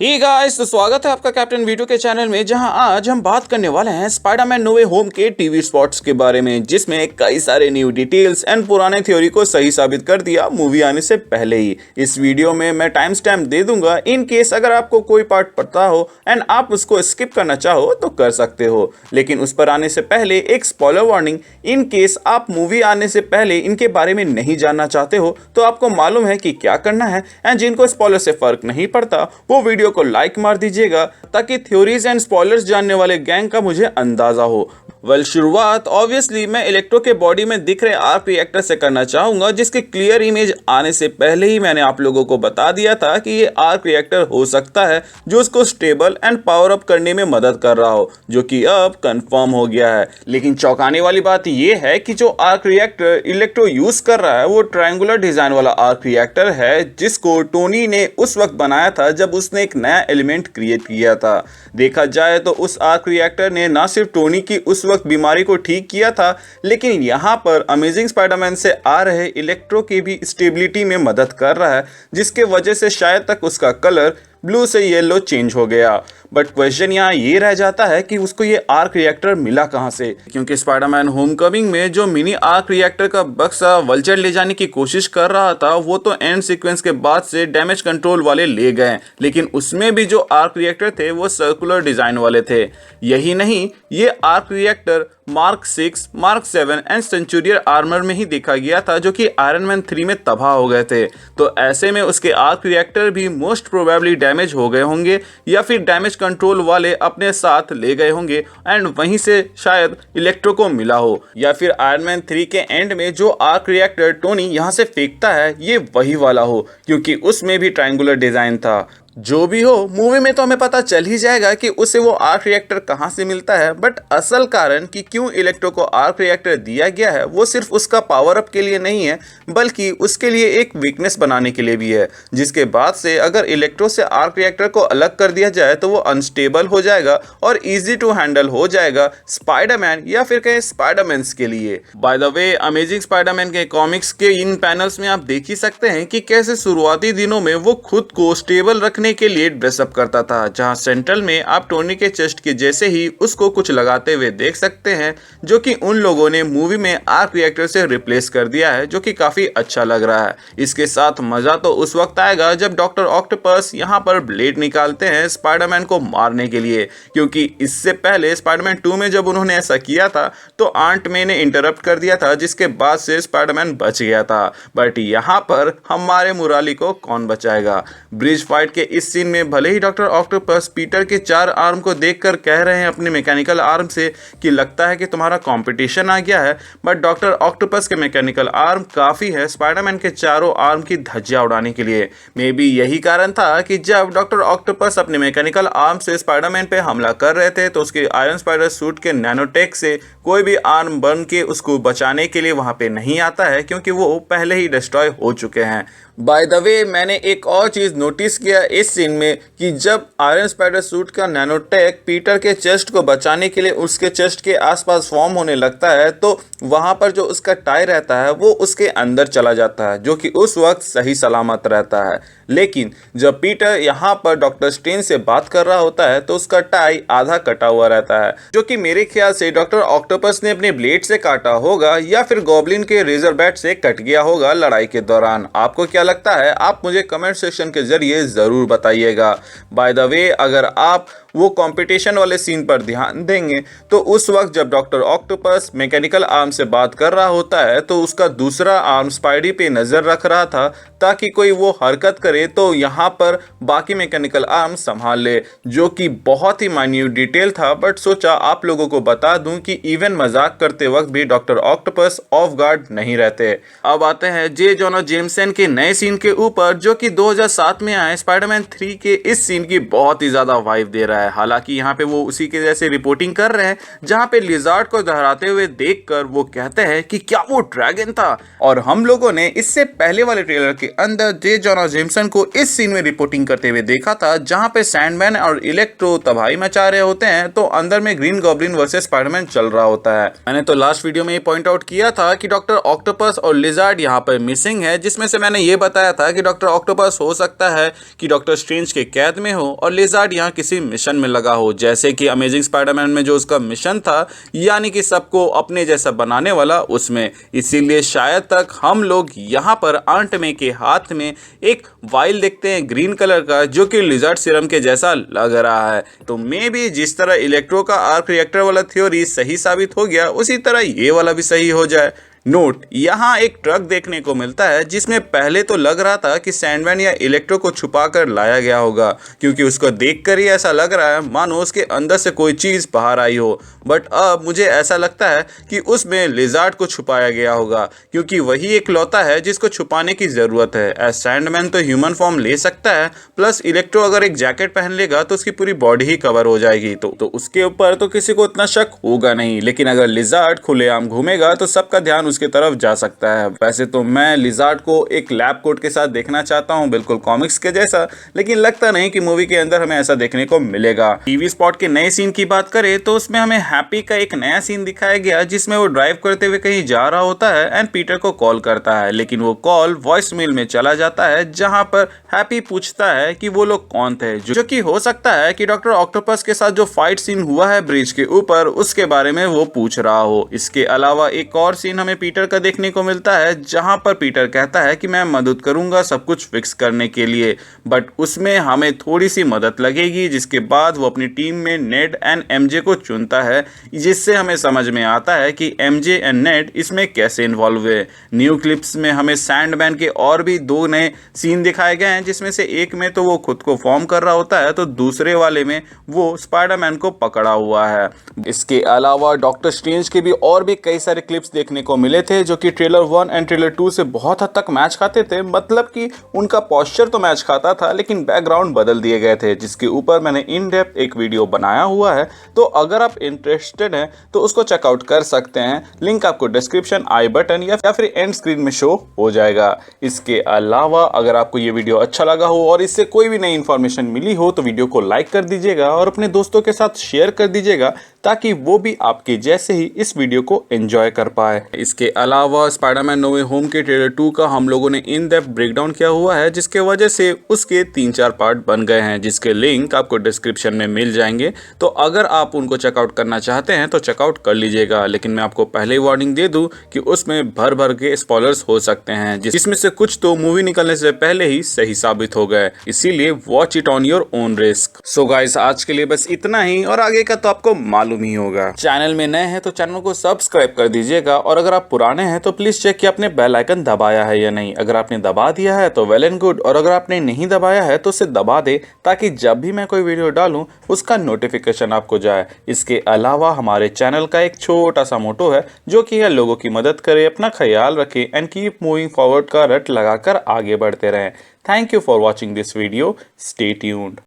ही guys, तो स्वागत है आपका कैप्टन वीटू के चैनल में, जहां आज हम बात करने वाले हैं स्पाइडरमैन नो वे होम के टीवी स्पॉट्स के बारे में, जिसमें कई सारे न्यू डिटेल्स एंड पुराने थ्योरी को सही साबित कर दिया मूवी आने से पहले ही। इस वीडियो में मैं टाइम स्टैम्प दे दूंगा, इन केस अगर आपको कोई पार्ट पता हो एंड आप उसको स्किप करना चाहो तो कर सकते हो। लेकिन उस पर आने से पहले एक स्पॉइलर वार्निंग, इन केस आप मूवी आने से पहले इनके बारे में नहीं जानना चाहते हो तो आपको मालूम है कि क्या करना है, एंड जिनको स्पॉइलर से फर्क नहीं पड़ता वो वीडियो को लाइक मार दीजिएगा ताकि थ्योरीज एंड स्पॉयलर्स जानने वाले गैंग का मुझे अंदाजा हो। शुरुआत ऑब्वियसली मैं इलेक्ट्रो के बॉडी में दिख रहे आर्क रिएक्टर से करना चाहूंगा, जिसके क्लियर इमेज आने से पहले ही मैंने आप लोगों को बता दिया था कि ये आर्क रिएक्टर हो सकता है जो उसको स्टेबल एंड पावर अप करने में मदद कर रहा हो, जो कि अब कंफर्म हो गया है। लेकिन चौंकाने वाली बात ये है कि जो आर्क रिएक्टर इलेक्ट्रो यूज कर रहा है वो ट्रायंगुलर डिजाइन वाला आर्क रिएक्टर है, जिसको टोनी ने उस वक्त बनाया था जब उसने एक नया एलिमेंट क्रिएट किया था। देखा जाए तो उस आर्क रिएक्टर ने ना सिर्फ टोनी की उस वक्त बीमारी को ठीक किया था, लेकिन यहाँ पर अमेजिंग स्पाइडरमैन से आ रहे इलेक्ट्रो की भी स्टेबिलिटी में मदद कर रहा है, जिसके वजह से शायद तक उसका कलर ब्लू से येलो चेंज हो गया। बट क्वेश्चन यहाँ ये रह जाता है कि उसको ये आर्क रिएक्टर मिला कहाँ से, क्योंकि स्पाइडरमैन होमकमिंग में जो मिनी आर्क रिएक्टर का बक्सा वल्चर ले जाने की कोशिश कर रहा था वो तो एंड सीक्वेंस के बाद से डैमेज कंट्रोल वाले ले गए, लेकिन उसमें भी जो आर्क रिएक्टर थे वो सर्कुलर डिजाइन वाले थे। यही नहीं, ये arc reactor mark 6, mark 7 and centurion armour में ही देखा गया था, जो कि आयरन मैन 3 में तबाह हो गए थे। तो ऐसे में उसके आर्क रिएक्टर भी मोस्ट प्रोबेबली डैमेज हो गए होंगे, या फिर डैमेज कंट्रोल वाले अपने साथ ले गए होंगे एंड वहीं से शायद इलेक्ट्रो को मिला हो, या फिर आयरन मैन 3 के एंड में जो आर्क रिएक्टर टोनी यहाँ से फेंकता है ये वही वाला हो, क्योंकि उसमें भी ट्रायंगुलर डिजाइन था। जो भी हो, मूवी में तो हमें पता चल ही जाएगा कि उसे वो आर्क रिएक्टर कहाँ से मिलता है, बट असल कारण कि क्यों इलेक्ट्रो को आर्क रिएक्टर दिया गया है वो सिर्फ उसका पावर अप के लिए नहीं है, बल्कि उसके लिए एक वीकनेस बनाने के लिए भी है, जिसके बाद से अगर इलेक्ट्रो से आर्क रिएक्टर को अलग कर दिया जाए तो वो अनस्टेबल हो जाएगा और ईजी टू हैंडल हो जाएगा स्पाइडरमैन या फिर कहें स्पाइडरमैन्स के लिए। By the way, amazing Spiderman के कॉमिक्स के इन पैनल्स में आप देख ही सकते हैं कि कैसे शुरुआती दिनों में वो खुद को स्टेबल रखने के लिए ड्रेसअप करता था, जहां सेंट्रल में आप टोनी के चेस्ट के जैसे ही उसको कुछ लगाते हुए देख सकते हैं, जो कि उन लोगों ने मूवी में आर्क रिएक्टर से रिप्लेस कर दिया है, जो कि काफी अच्छा लग रहा है। इसके साथ मजा तो उस वक्त आएगा जब डॉक्टर ऑक्टोपस यहां पर ब्लेड निकालते हैं स्पाइडरमैन को मारने के लिए, क्योंकि इससे पहले स्पाइडरमैन 2 में जब उन्होंने ऐसा किया था तो आंट मे ने इंटरप्ट कर दिया था, जिसके बाद से स्पाइडरमैन बच गया था। बट यहाँ पर हमारे मुराली को कौन बचाएगा। ब्रिज फाइट के इस सीन में भले ही डॉक्टर ऑक्टोपस पीटर के 4 आर्म को देखकर कह रहे हैं अपने मैकेनिकल आर्म से कि लगता है कि तुम्हारा कंपटीशन आ गया है, बट डॉक्टर ऑक्टोपस के मैकेनिकल आर्म काफी है स्पाइडरमैन के चारों आर्म की धज्जियां उड़ाने के लिए। मे बी यही कारण था कि जब डॉक्टर ऑक्टोपस अपने मैकेनिकल आर्म से स्पाइडरमैन पे हमला कर रहे थे तो उसके आयरन स्पाइडर सूट के नैनोटेक से कोई भी आर्म बन के उसको बचाने के लिए वहां पे नहीं आता है, क्योंकि वो पहले ही डिस्ट्रॉय हो चुके हैं। बाय द वे, मैंने एक और चीज नोटिस किया इस सीन में कि जब आयरन स्पाइडर सूट का नैनोटेक पीटर के चेस्ट को बचाने के लिए उसके चेस्ट के आसपास फॉर्म होने लगता है, तो वहां पर जो उसका टाई रहता है वो उसके अंदर चला जाता है, जो कि उस वक्त सही सलामत रहता है। लेकिन जब पीटर यहाँ पर डॉक्टर स्ट्रेंज से बात कर रहा होता है तो उसका टाई आधा कटा हुआ रहता है, जो कि मेरे ख्याल से डॉक्टर ऑक्टोपस ने अपने ब्लेड से काटा होगा या फिर गॉब्लिन के रेजर बैट से कट गया होगा लड़ाई के दौरान। आपको क्या लगता है? आप मुझे कमेंट सेक्शन के जरिए जरूर बताइएगा। बाय द वे, अगर आप वो कंपटीशन वाले सीन पर ध्यान देंगे तो उस वक्त जब डॉक्टर ऑक्टोपस मैकेनिकल आर्म से बात कर रहा होता है तो उसका दूसरा आर्म स्पाइडी पे नजर रख रहा था ताकि कोई वो हरकत करे तो यहाँ पर बाकी मैकेनिकल आर्म संभाल ले, जो कि बहुत ही माइन्यूट डिटेल था, बट सोचा आप लोगों को बता दूं कि इवन मजाक करते वक्त भी डॉक्टर ऑक्टोपस ऑफ गार्ड नहीं रहते। अब आते हैं जे जोना जेमसन के नए सीन के ऊपर, जो कि 2007 में आए स्पाइडरमैन 3 के इस सीन की बहुत ही ज्यादा वाइब दे रहा है। है। हालांकि यहाँ पे वो उसी के जैसे रिपोर्टिंग कर रहे हैं, जहाँ पे लिजार्ड को दोहराते हुए देखकर वो कहते हैं कि क्या वो ड्रैगन था। और हम लोगों ने इससे पहले वाले ट्रेलर के अंदर जे जोनाह जेमसन को इस सीन में रिपोर्टिंग करते हुए देखा था, जहाँ पे सैंडमैन और इलेक्ट्रो तबाही मचा रहे होते हैं, तो अंदर में ग्रीन गॉब्लिन वर्सेस स्पाइडरमैन चल रहा होता है। मैंने तो लास्ट वीडियो में ये पॉइंट आउट किया था कि डॉक्टर ऑक्टोपस और लिजार्ड यहाँ पर मिसिंग है, जिसमें से मैंने ये बताया था कि डॉक्टर ऑक्टोपस हो सकता है कि डॉक्टर स्ट्रेंज के कैद में हो और लिजार्ड यहाँ किसी मिशन में लगा हो, जैसे कि अमेजिंग स्पाइडरमैन में जो उसका मिशन था, यानी कि सबको अपने जैसा बनाने वाला उसमें। इसीलिए शायद तक हम लोग यहाँ पर आंट मे के हाथ में एक वाइल देखते हैं ग्रीन कलर का, जो कि लिजार्ड सीरम के जैसा लग रहा है। तो मे भी जिस तरह इलेक्ट्रो का आर्क रिएक्टर वाला थ्योरी सही साबित हो गया, उसी तरह ये वाला भी सही हो जाए। नोट, यहाँ एक ट्रक देखने को मिलता है जिसमें पहले तो लग रहा था कि सैंडमैन या इलेक्ट्रो को छुपा कर लाया गया होगा, क्योंकि उसको देखकर ही ऐसा लग रहा है मानो उसके अंदर से कोई चीज़ बाहर आई हो। बट अब मुझे ऐसा लगता है कि उसमें लिजार्ड को छुपाया गया होगा, क्योंकि वही एक लौता है जिसको छुपाने की ज़रूरत है। एज सैंडमैन तो ह्यूमन फॉर्म ले सकता है, प्लस इलेक्ट्रो अगर एक जैकेट पहन लेगा तो उसकी पूरी बॉडी ही कवर हो जाएगी, तो उसके ऊपर तो किसी को इतना शक होगा नहीं। लेकिन अगर लिजार्ड खुलेआम घूमेगा तो सबका ध्यान उसके तरफ जा सकता है। वैसे तो मैं लिजार्ड को एक लैब कोट के साथ देखना चाहता हूं, बिल्कुल कॉमिक्स के जैसा, लेकिन लगता नहीं कि मूवी के अंदर हमें ऐसा देखने को मिलेगा। टीवी स्पॉट के नए सीन की बात करें तो उसमें हमें हैप्पी का एक नया सीन दिखाया गया, जिसमें वो ड्राइव करते हुए कहीं जा रहा होता है एंड पीटर को कॉल करता है, लेकिन वो कॉल वॉइस मेल में चला जाता है, जहां पर हैप्पी पूछता है कि वो लोग कौन थे, जो कि हो सकता है कि डॉक्टर ऑक्टोपस के साथ जो फाइट सीन हुआ है ब्रिज के ऊपर, उसके बारे में वो पूछ रहा हो। इसके अलावा एक और सीन हमें पीटर का देखने को मिलता है, जहां पर पीटर कहता है कि मैं मदद करूंगा सब कुछ फिक्स करने के लिए, बट उसमें हमें थोड़ी सी मदद लगेगी। जिसके बाद वो अपनी टीम में नेड एंड एमजे को चुनता है, जिससे हमें समझ में आता है कि एमजे एंड नेड इसमें कैसे इन्वॉल्व हुए। न्यू क्लिप्स में हमें सैंडमैन के और भी 2 नए सीन दिखाए गए हैं, जिसमें से एक में तो वो खुद को फॉर्म कर रहा होता है, तो दूसरे वाले में वो स्पाइडरमैन को पकड़ा हुआ है। इसके अलावा डॉक्टर स्ट्रेंज के भी और भी कई सारे क्लिप्स देखने को मिले थे, जो कि ट्रेलर 1 एंड ट्रेलर 2 से बहुत हद तक मैच खाते थे। मतलब कि उनका पोस्चर तो मैच खाता था, लेकिन बैकग्राउंड बदल दिए गए थे, जिसके ऊपर मैंने इन डेप्थ एक वीडियो बनाया हुआ है। तो अगर आप इंटरेस्टेड हैं तो उसको चेकआउट कर सकते हैं। लिंक आपको डिस्क्रिप्शन, आई बटन या फिर एंड स्क्रीन में शो हो जाएगा। इसके अलावा अगर आपको ये वीडियो अच्छा लगा हो और इससे कोई भी नई इन्फॉर्मेशन मिली हो तो वीडियो को लाइक कर दीजिएगा और अपने दोस्तों के साथ शेयर कर दीजिएगा, ताकि वो भी आपके जैसे ही इस वीडियो को एंजॉय कर पाए। इसके अलावा स्पाइडरमैन नो वे होम के ट्रेलर 2 का हम लोगों ने इन डेप्थ ब्रेकडाउन किया हुआ है, जिसके वजह से उसके 3-4 पार्ट बन गए हैं, जिसके लिंक आपको डिस्क्रिप्शन में मिल जाएंगे। तो अगर आप उनको चेकआउट करना चाहते हैं तो चेकआउट कर लीजिएगा, लेकिन मैं आपको पहले ही वार्निंग दे दूं कि उसमें भर भर के स्पॉयलर्स हो सकते हैं, जिसमें से कुछ तो मूवी निकलने से पहले ही सही साबित हो गए। इसीलिए watch it on your own risk. So guys, आज के लिए बस इतना ही, और आगे का तो आपको मालूम ही होगा। चैनल में नए हैं तो चैनल को सब्सक्राइब कर दीजिएगा, और अगर आप पुराने हैं तो प्लीज चेक कि आपने बेल आइकन दबाया है या नहीं। अगर आपने दबा दिया है तो वेल एंड गुड, और अगर आपने नहीं दबाया है तो उसे दबा दे, ताकि जब भी मैं कोई वीडियो डालूं उसका नोटिफिकेशन आपको जाए। इसके अलावा हमारे चैनल का एक छोटा सा मोटो है, जो कि है लोगों की मदद करे, अपना ख्याल रखें एंड कीप मूविंग फॉरवर्ड का रट लगाकर आगे बढ़ते रहें। Thank you for watching this video. Stay tuned.